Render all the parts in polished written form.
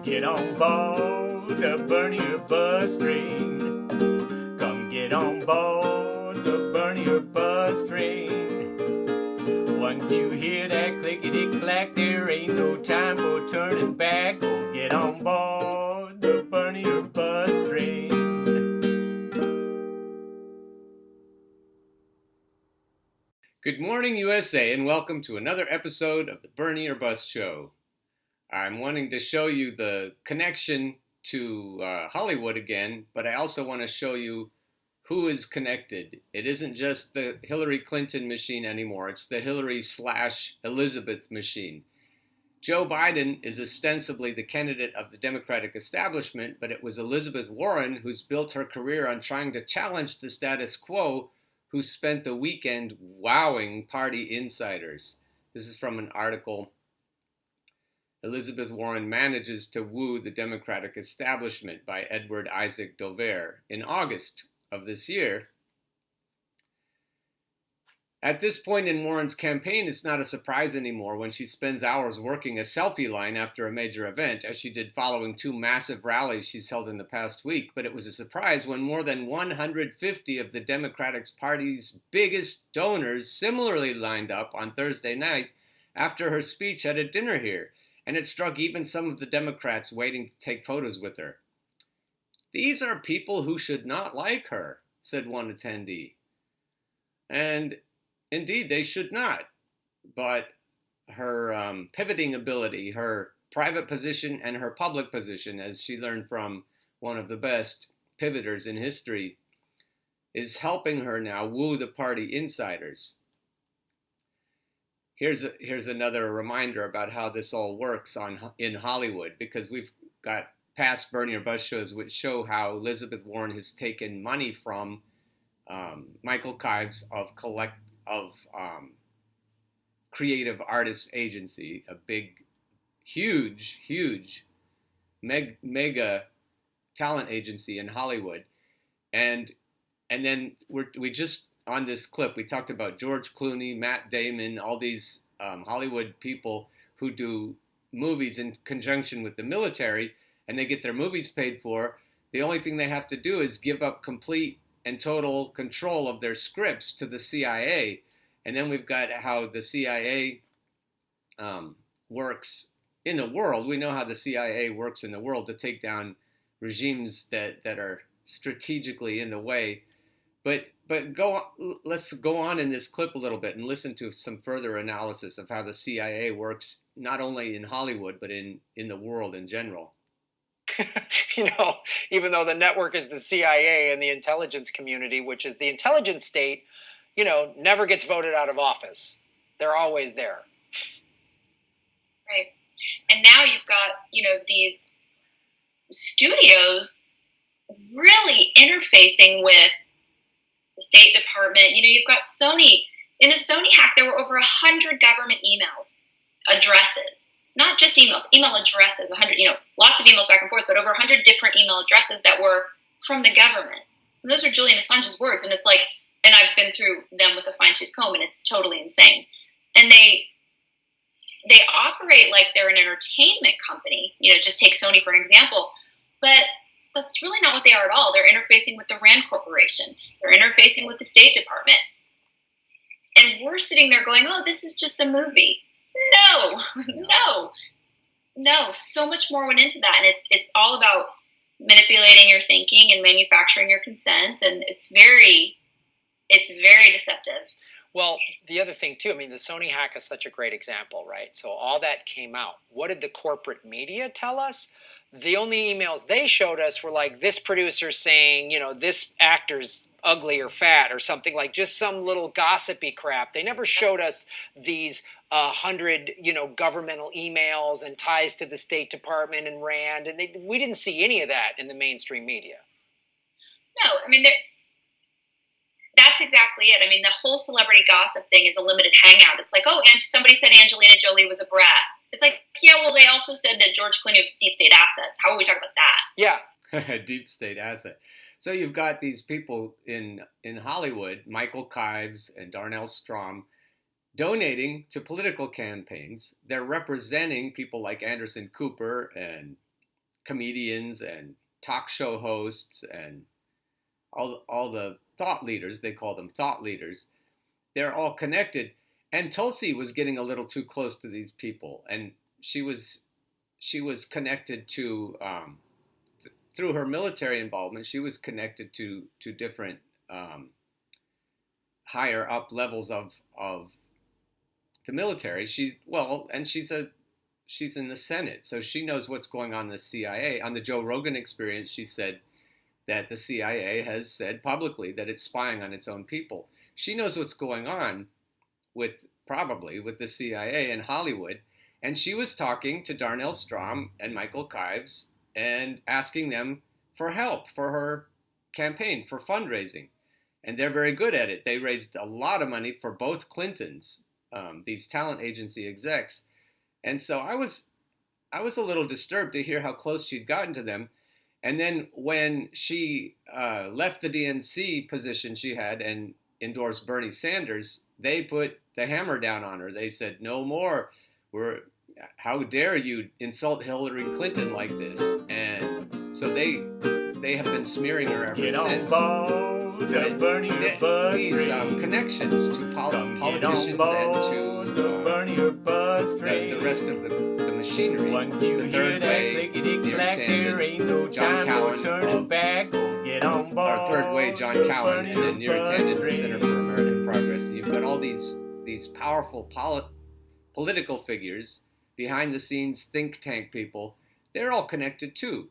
Get on board the Bernier bus train. Come get on board the Bernier bus train. Once you hear that clickety-clack, there ain't no time for turning back. Oh, get on board the Bernier bus train. Good morning, USA, and welcome to another episode of the Bernier Bus Show. I'm wanting to show you the connection to Hollywood again, but I also want to show you who is connected. It isn't just the Hillary Clinton machine anymore. It's the Hillary/Elizabeth machine. Joe Biden is ostensibly the candidate of the Democratic establishment, but it was Elizabeth Warren who's built her career on trying to challenge the status quo, who spent the weekend wowing party insiders. This is from an article. Elizabeth Warren manages to woo the Democratic establishment by Edward Isaac Dover in August of this year. At this point in Warren's campaign, it's not a surprise anymore when she spends hours working a selfie line after a major event, as she did following two massive rallies she's held in the past week. But it was a surprise when more than 150 of the Democratic Party's biggest donors similarly lined up on Thursday night after her speech at a dinner here. And it struck even some of the Democrats waiting to take photos with her. "These are people who should not like her," said one attendee. And indeed, they should not. But her pivoting ability, her private position and her public position, as she learned from one of the best pivoters in history, is helping her now woo the party insiders. Here's another reminder about how this all works in Hollywood, because we've got past Bernier Bus shows which show how Elizabeth Warren has taken money from Michael Kives of Creative Artists Agency, a big, huge mega talent agency in Hollywood, and then we just on this clip we talked about George Clooney, Matt Damon, all these Hollywood people who do movies in conjunction with the military, and they get their movies paid for. The only thing they have to do is give up complete and total control of their scripts to the CIA. And then we've got how the CIA works in the world. We know how the CIA works in the world to take down regimes that are strategically in the way. But let's go on in this clip a little bit and listen to some further analysis of how the CIA works, not only in Hollywood, but in the world in general. Even though the network is the CIA and the intelligence community, which is the intelligence state, never gets voted out of office. They're always there. Right. And now you've got, these studios really interfacing with the State Department. You've got Sony. In the Sony hack, there were over 100 government emails, addresses. Not just emails, email addresses, 100, lots of emails back and forth, but over 100 different email addresses that were from the government. And those are Julian Assange's words, and it's like, and I've been through them with a fine-tooth comb, and it's totally insane. And they operate like they're an entertainment company, just take Sony for an example, but that's really not what they are at all. They're interfacing with the RAND Corporation. They're interfacing with the State Department. And we're sitting there going, oh, this is just a movie. No. So much more went into that, and it's all about manipulating your thinking and manufacturing your consent, and it's very deceptive. Well, the other thing too, the Sony hack is such a great example, right? So all that came out. What did the corporate media tell us? The only emails they showed us were like this producer saying, this actor's ugly or fat or something, like just some little gossipy crap. They never showed us these 100, governmental emails and ties to the State Department and RAND, and we didn't see any of that in the mainstream media. No, that's exactly it. The whole celebrity gossip thing is a limited hangout. It's like, oh, and somebody said Angelina Jolie was a brat. It's like, yeah, well, they also said that George Clooney was a deep state asset. How are we talking about that? Yeah. Deep state asset. So you've got these people in Hollywood, Michael Kives and Darnell Strom, donating to political campaigns. They're representing people like Anderson Cooper and comedians and talk show hosts and all the thought leaders, they call them thought leaders, they're all connected. And Tulsi was getting a little too close to these people, and she was connected to through her military involvement. She was connected to different higher up levels of the military. She's in the Senate, so she knows what's going on in the CIA. On the Joe Rogan Experience, she said that the CIA has said publicly that it's spying on its own people. She knows what's going on probably with the CIA in Hollywood, and she was talking to Darnell Strom and Michael Kives and asking them for help for her campaign, for fundraising. And they're very good at it. They raised a lot of money for both Clintons, these talent agency execs. And so I was a little disturbed to hear how close she'd gotten to them. And then when she left the DNC position she had and endorsed Bernie Sanders, they put the hammer down on her. They said, no more. How dare you insult Hillary Clinton like this? And so they have been smearing her ever since. These connections to politicians and to the rest of the machinery. The Third Way, John Cowan, our Third Way, John Cowan, and then Neera Tanden, Center for American Progress. And you've got all these powerful political figures, behind the scenes think tank people. They're all connected too.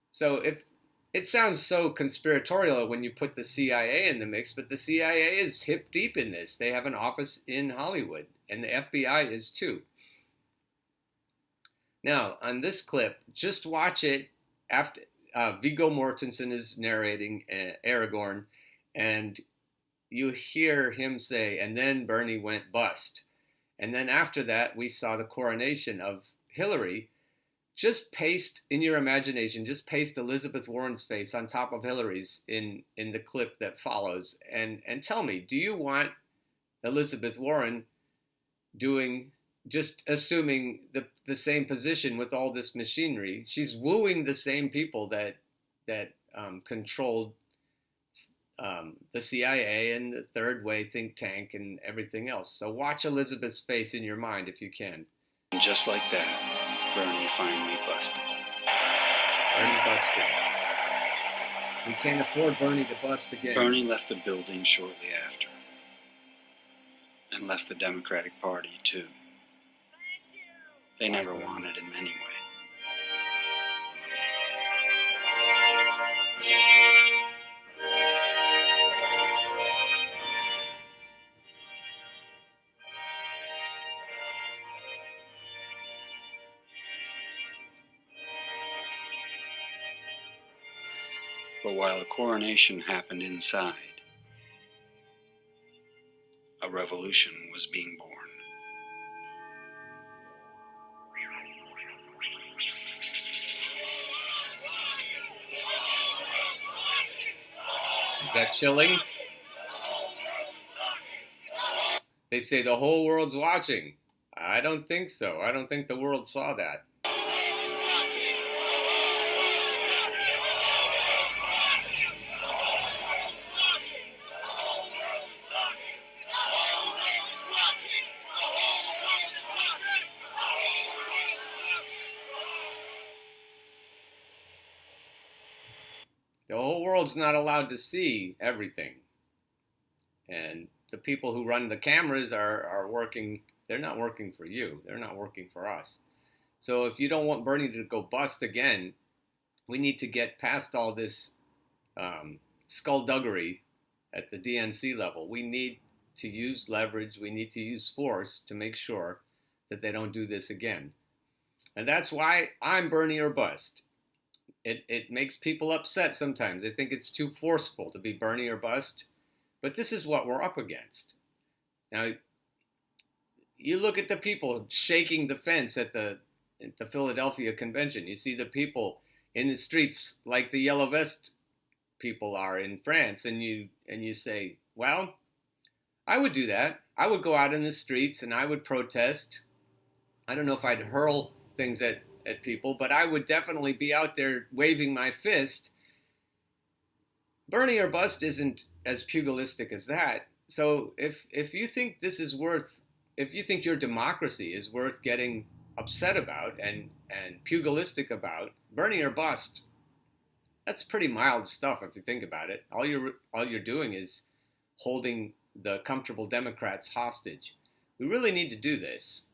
So if it sounds so conspiratorial when you put the CIA in the mix, but the CIA is hip deep in this. They have an office in Hollywood, and the FBI is too. Now, on this clip, just watch it after Viggo Mortensen is narrating Aragorn, and you hear him say, and then Bernie went bust. And then after that, we saw the coronation of Hillary. Just paste in your imagination, just paste Elizabeth Warren's face on top of Hillary's in the clip that follows, and tell me, do you want Elizabeth Warren just assuming the same position with all this machinery? She's wooing the same people that controlled the CIA and the Third Way think tank and everything else. So watch Elizabeth's face in your mind if you can. And just like that, Bernie finally busted. Bernie busted. We can't afford Bernie to bust again. Bernie left the building shortly after. And left the Democratic Party, too. They never wanted him anyway. But while the coronation happened inside, a revolution was being born. Is that chilling? They say the whole world's watching. I don't think so. I don't think the world saw that. The whole world's not allowed to see everything. And the people who run the cameras are working, they're not working for you. They're not working for us. So if you don't want Bernie to go bust again, we need to get past all this skullduggery at the DNC level. We need to use leverage. We need to use force to make sure that they don't do this again. And that's why I'm Bernie or bust. It makes people upset sometimes. They think it's too forceful to be Bernie or bust. But this is what we're up against. Now, you look at the people shaking the fence at the Philadelphia convention. You see the people in the streets like the yellow vest people are in France. And you say, well, I would do that. I would go out in the streets and I would protest. I don't know if I'd hurl things at at people, but I would definitely be out there waving my fist. Bernie or bust isn't as pugilistic as that. So if you think this is worth, if you think your democracy is worth getting upset about and pugilistic about, Bernie or bust, that's pretty mild stuff if you think about it. All you're doing is holding the comfortable Democrats hostage. We really need to do this.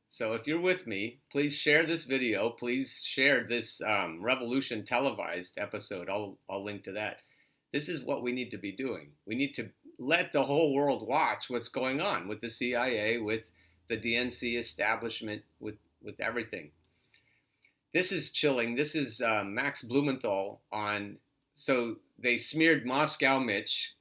So if you're with me, please share this video. Please share this Revolution Televised episode. I'll link to that. This is what we need to be doing. We need to let the whole world watch what's going on with the CIA, with the DNC establishment, with everything. This is chilling. This is Max Blumenthal on, so they smeared Moscow Mitch,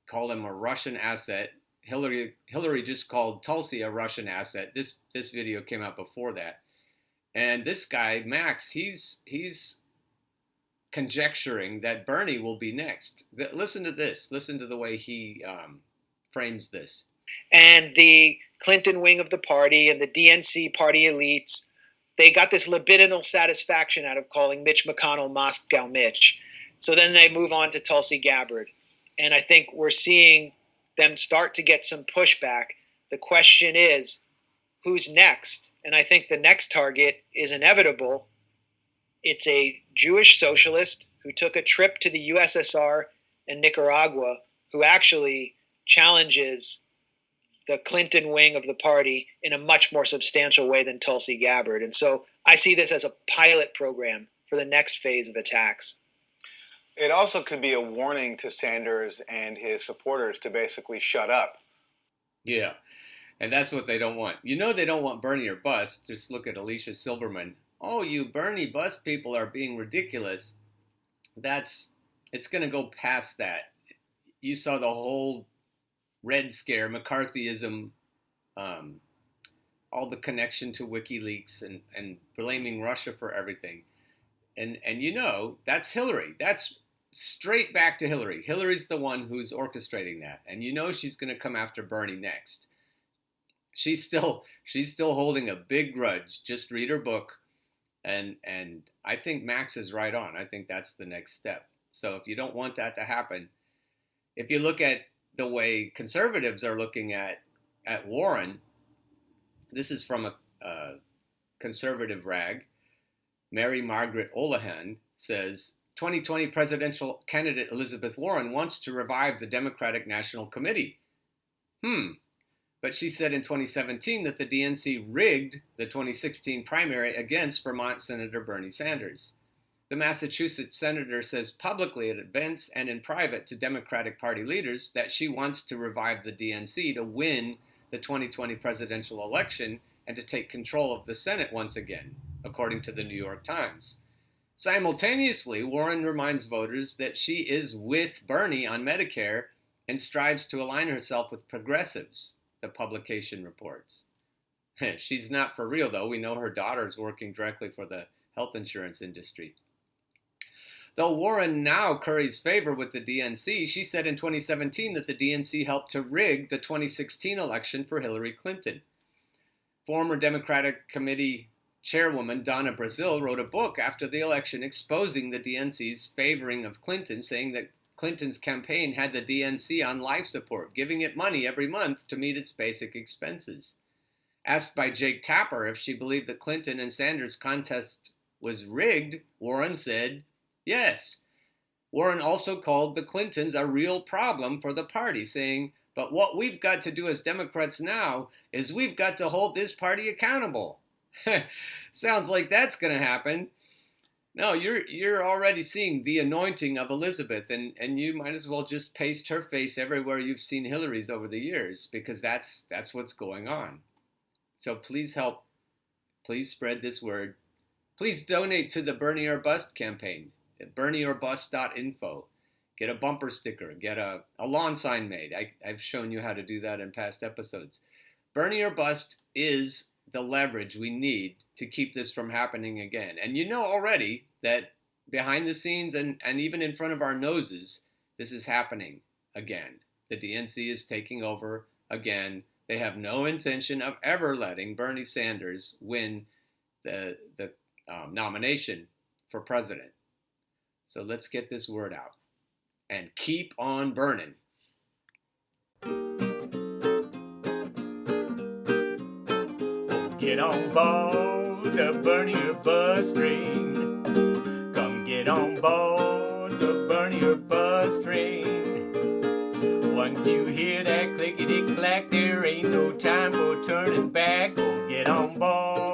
called him a Russian asset. Hillary just called Tulsi a Russian asset. This video came out before that. And this guy, Max, he's conjecturing that Bernie will be next. Listen to this. Listen to the way he frames this. And the Clinton wing of the party and the DNC party elites, they got this libidinal satisfaction out of calling Mitch McConnell Moscow Mitch. So then they move on to Tulsi Gabbard. And I think we're seeing them start to get some pushback. The question is, who's next? And I think the next target is inevitable. It's a Jewish socialist who took a trip to the USSR and Nicaragua, who actually challenges the Clinton wing of the party in a much more substantial way than Tulsi Gabbard. And so I see this as a pilot program for the next phase of attacks. It also could be a warning to Sanders and his supporters to basically shut up. Yeah, and that's what they don't want. You know they don't want Bernie or bust. Just look at Alicia Silverman. Oh, you Bernie bust people are being ridiculous. It's going to go past that. You saw the whole Red Scare, McCarthyism, all the connection to WikiLeaks and blaming Russia for everything. And you know, that's Hillary. That's straight back to Hillary. Hillary's the one who's orchestrating that. And you know she's going to come after Bernie next. She's still holding a big grudge. Just read her book. And I think Max is right on. I think that's the next step. So if you don't want that to happen, if you look at the way conservatives are looking at Warren, this is from a conservative rag. Mary Margaret Olahan says, 2020 presidential candidate Elizabeth Warren wants to revive the Democratic National Committee. But she said in 2017 that the DNC rigged the 2016 primary against Vermont Senator Bernie Sanders. The Massachusetts senator says publicly at events and in private to Democratic Party leaders that she wants to revive the DNC to win the 2020 presidential election and to take control of the Senate once again, according to the New York Times. Simultaneously, Warren reminds voters that she is with Bernie on Medicare and strives to align herself with progressives, the publication reports. She's not for real, though. We know her daughter's working directly for the health insurance industry. Though Warren now curries favor with the DNC, she said in 2017 that the DNC helped to rig the 2016 election for Hillary Clinton. Former Democratic Committee Chairwoman Donna Brazile wrote a book after the election exposing the DNC's favoring of Clinton, saying that Clinton's campaign had the DNC on life support, giving it money every month to meet its basic expenses. Asked by Jake Tapper if she believed the Clinton and Sanders contest was rigged, Warren said, yes. Warren also called the Clintons a real problem for the party, saying, but what we've got to do as Democrats now is we've got to hold this party accountable. Sounds like that's going to happen. No, you're already seeing the anointing of Elizabeth, and you might as well just paste her face everywhere you've seen Hillary's over the years, because that's what's going on. So please help. Please spread this word. Please donate to the Bernie or Bust campaign at bernieorbust.info. Get a bumper sticker. Get a lawn sign made. I've shown you how to do that in past episodes. Bernie or Bust is the leverage we need to keep this from happening again. And you know already that behind the scenes and even in front of our noses, this is happening again. The DNC is taking over again. They have no intention of ever letting Bernie Sanders win the nomination for president. So let's get this word out and keep on burning. Get on board the Bernier bus train. Come get on board the Bernier bus train. Once you hear that clickety-clack, there ain't no time for turning back. Oh, get on board